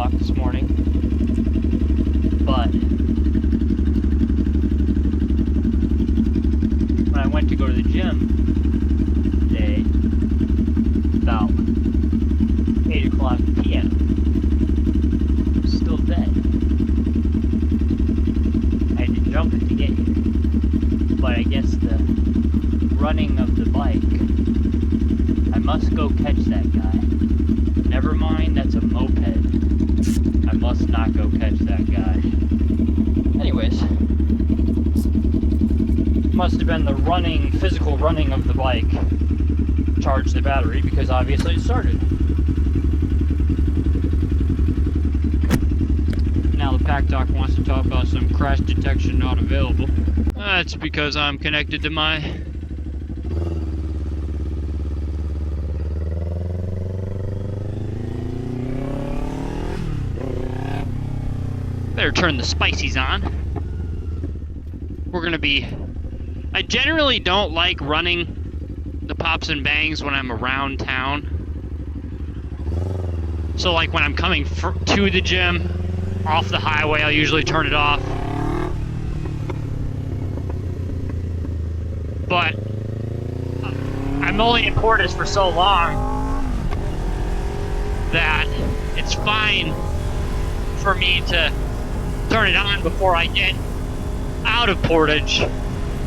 o'clock this morning. But when I went to go to the gym today, about 8 o'clock p.m., I was still dead. I had to jump it to get here. But I guess the running of the bike, I must go catch that guy. Never mind, that's a moped. I must not go catch that guy. Anyways, must have been the physical running of the bike charged the battery, because obviously it started. Now the Pack Doc wants to talk about some crash detection not available. That's because I'm connected to my better turn the spices on. We're gonna be... I generally don't like running the pops and bangs when I'm around town. So like when I'm coming to the gym, off the highway, I'll usually turn it off. But I'm only in Portage for so long that it's fine for me to turn it on before I get out of Portage,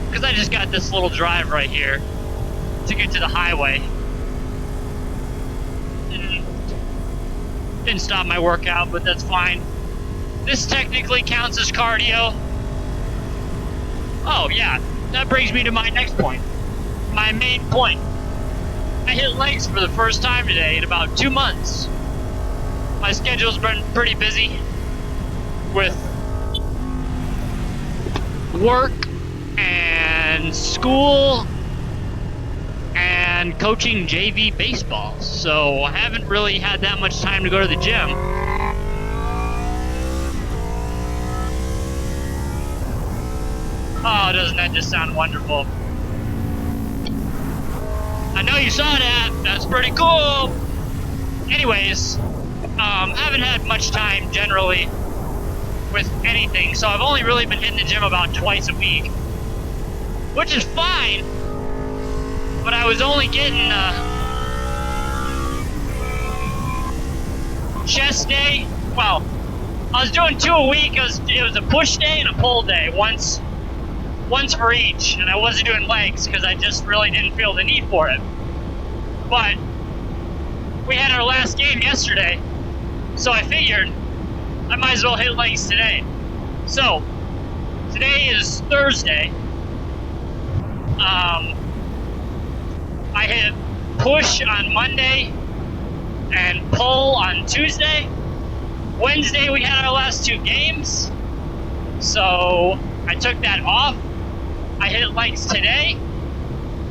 because I just got this little drive right here to get to the highway. Didn't stop my workout, but that's fine. This technically counts as cardio. Oh yeah, that brings me to my next point. My main point. I hit legs for the first time today in about 2 months. My schedule's been pretty busy with work and school and coaching JV baseball, so I haven't really had that much time to go to the gym. Oh, doesn't that just sound wonderful? I know you saw that. That's pretty cool. Anyways, haven't had much time generally with anything, so I've only really been hitting the gym about twice a week, which is fine, but I was only getting chest day. Well, I was doing 2 a week. It was a push day and a pull day, once for each, and I wasn't doing legs because I just really didn't feel the need for it. But we had our last game yesterday, so I figured I might as well hit legs today. So today is Thursday. I hit push on Monday and pull on Tuesday. Wednesday we had our last 2 games, so I took that off. I hit legs today.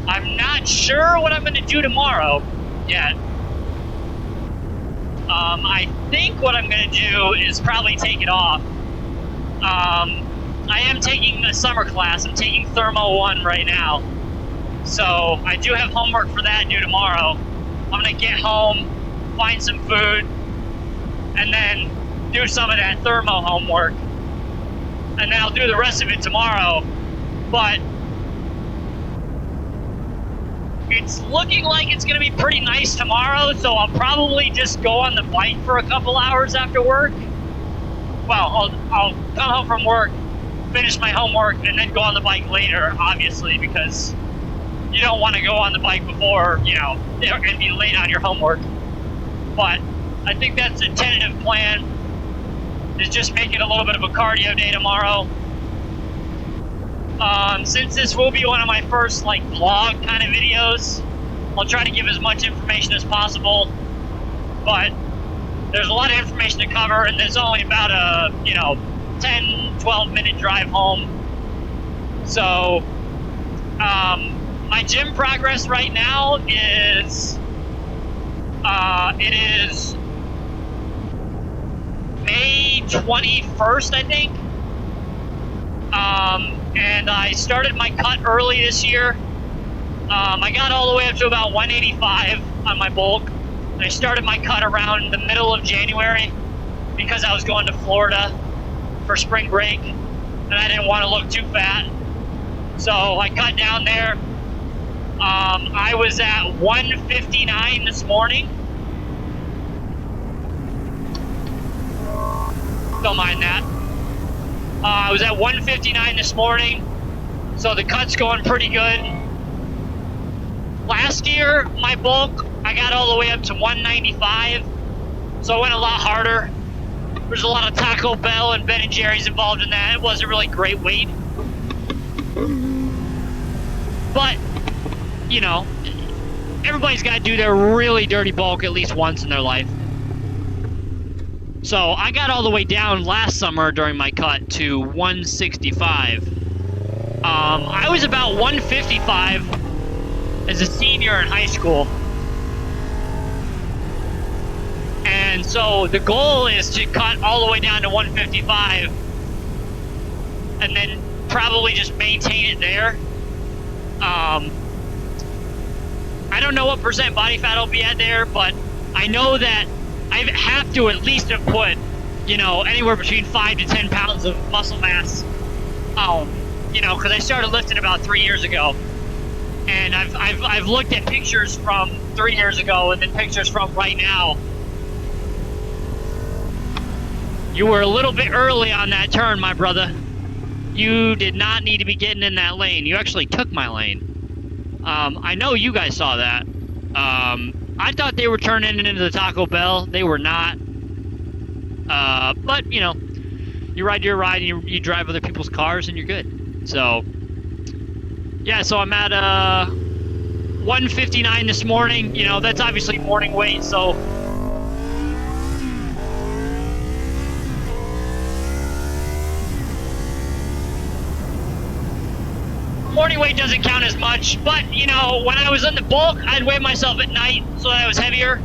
I'm not sure what I'm going to do tomorrow yet. I think what I'm going to do is probably take it off. I am taking a summer class. I'm taking Thermo 1 right now. So I do have homework for that due tomorrow. I'm going to get home, find some food, and then do some of that Thermo homework. And then I'll do the rest of it tomorrow. But it's looking like it's going to be pretty nice tomorrow, so I'll probably just go on the bike for a couple hours after work. Well, I'll come home from work, finish my homework, and then go on the bike later, obviously, because you don't want to go on the bike before, and be late on your homework. But I think that's a tentative plan, is just make it a little bit of a cardio day tomorrow. Since this will be one of my first vlog kind of videos, I'll try to give as much information as possible, but there's a lot of information to cover, and there's only about a 10-12 minute drive home. So my gym progress right now is it is May 21st, I think. And I started my cut early this year. I got all the way up to about 185 on my bulk. I started my cut around the middle of January. because I was going to Florida for spring break, and I didn't want to look too fat. So I cut down there. I was at 159 this morning. Don't mind that. I was at 159 this morning, so the cut's going pretty good. Last year, my bulk, I got all the way up to 195, so I went a lot harder. There's a lot of Taco Bell and Ben & Jerry's involved in that. It wasn't really great weight. But, you know, everybody's got to do their really dirty bulk at least once in their life. So I got all the way down last summer during my cut to 165. I was about 155 as a senior in high school. And so the goal is to cut all the way down to 155 and then probably just maintain it there. I don't know what percent body fat I'll be at there, but I know that I have to at least have put, you know, anywhere between 5 to 10 pounds of muscle mass, you know, because I started lifting about 3 years ago. And I've looked at pictures from 3 years ago and then pictures from right now. You were a little bit early on that turn, my brother. You did not need to be getting in that lane. You actually took my lane. I know you guys saw that. I thought they were turning into the Taco Bell. They were not. But, you know, you ride your ride and you drive other people's cars and you're good. So, yeah, so I'm at 159 this morning. You know, that's obviously morning weight, so... morning weight doesn't count as much, but, you know, when I was in the bulk, I'd weigh myself at night so that I was heavier.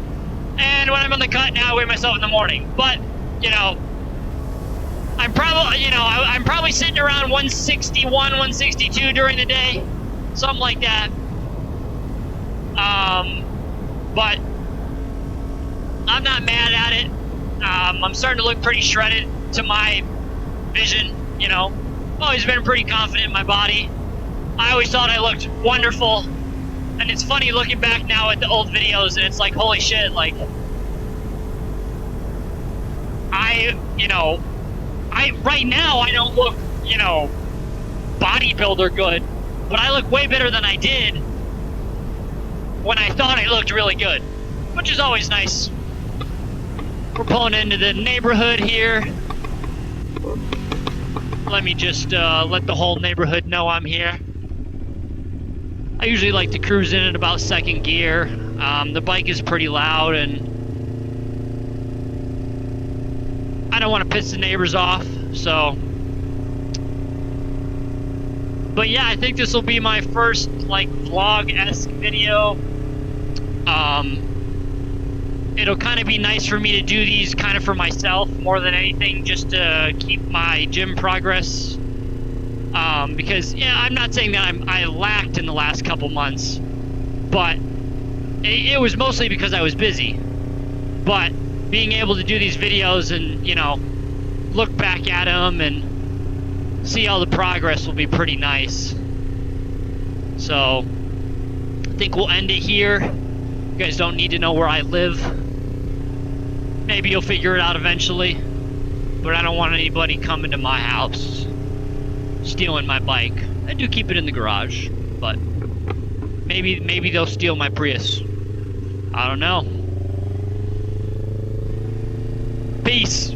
And when I'm on the cut now, I weigh myself in the morning. But, you know, I'm probably sitting around 161, 162 during the day. Something like that. But I'm not mad at it. I'm starting to look pretty shredded to my vision, you know. I've always been pretty confident in my body. I always thought I looked wonderful, and it's funny looking back now at the old videos, and it's like, holy shit, like, right now I don't look, you know, bodybuilder good, but I look way better than I did when I thought I looked really good, which is always nice. We're pulling into the neighborhood here. Let me just let the whole neighborhood know I'm here. I usually like to cruise in at about second gear. The bike is pretty loud and I don't want to piss the neighbors off, so. But yeah, I think this will be my first like vlog-esque video. It'll kind of be nice for me to do these kind of for myself more than anything, just to keep my gym progress. Because, yeah, I'm not saying that I lacked in the last couple months, but it was mostly because I was busy. But being able to do these videos and, you know, look back at them and see all the progress will be pretty nice. So, I think we'll end it here. You guys don't need to know where I live. Maybe you'll figure it out eventually, but I don't want anybody coming to my house stealing my bike. I do keep it in the garage, but maybe they'll steal my Prius. I don't know. Peace.